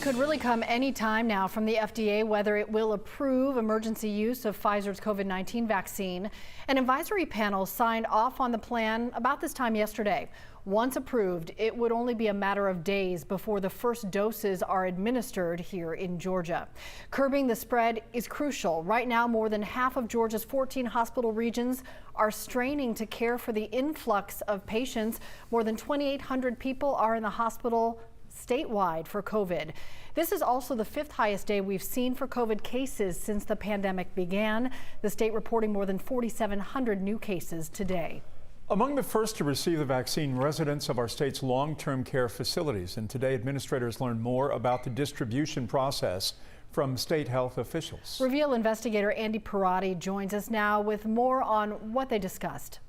Could really come any time now from the FDA whether it will approve emergency use of Pfizer's COVID-19 vaccine. An advisory panel signed off on the plan about this time yesterday. Once approved, it would only be a matter of days before the first doses are administered here in Georgia. Curbing the spread is crucial. Right now, more than half of Georgia's 14 hospital regions are straining to care for the influx of patients. More than 2,800 people are in the hospital statewide for COVID. This is also the fifth highest day we've seen for COVID cases since the pandemic began. The state reporting more than 4,700 new cases today. Among the first to receive the vaccine, residents of our state's long-term care facilities. And today, administrators learned more about the distribution process from state health officials. Reveal investigator Andy Parati joins us now with more on what they discussed.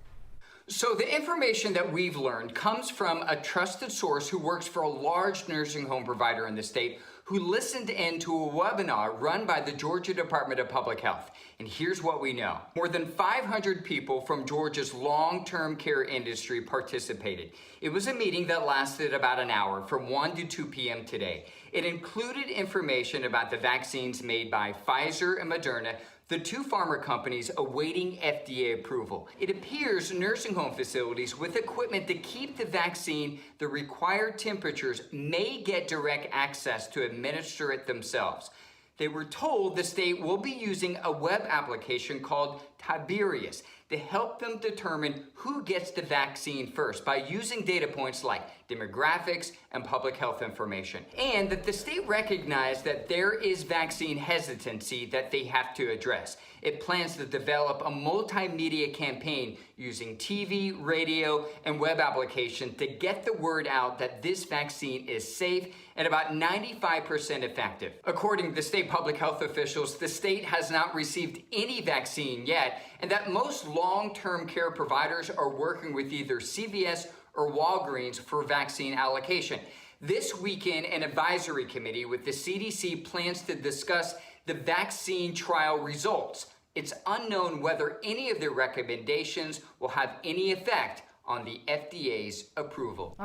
So the information that we've learned comes from a trusted source who works for a large nursing home provider in the state who listened in to a webinar run by the Georgia Department of Public Health. And here's what we know. More than 500 people from Georgia's long-term care industry participated. It was a meeting that lasted about an hour from 1 to 2 p.m. today. It included information about the vaccines made by Pfizer and Moderna, the two pharma companies awaiting FDA approval. It appears nursing home facilities with equipment to keep the vaccine the required temperatures may get direct access to administer it themselves. They were told the state will be using a web application called Tiberius to help them determine who gets the vaccine first by using data points like demographics and public health information. And that the state recognized that there is vaccine hesitancy that they have to address. It plans to develop a multimedia campaign using TV, radio, and web application to get the word out that this vaccine is safe and about 95% effective. According to state public health officials, the state has not received any vaccine yet, and that most long-term care providers are working with either CVS or Walgreens for vaccine allocation. This weekend, an advisory committee with the CDC plans to discuss the vaccine trial results. It's unknown whether any of their recommendations will have any effect on the FDA's approval.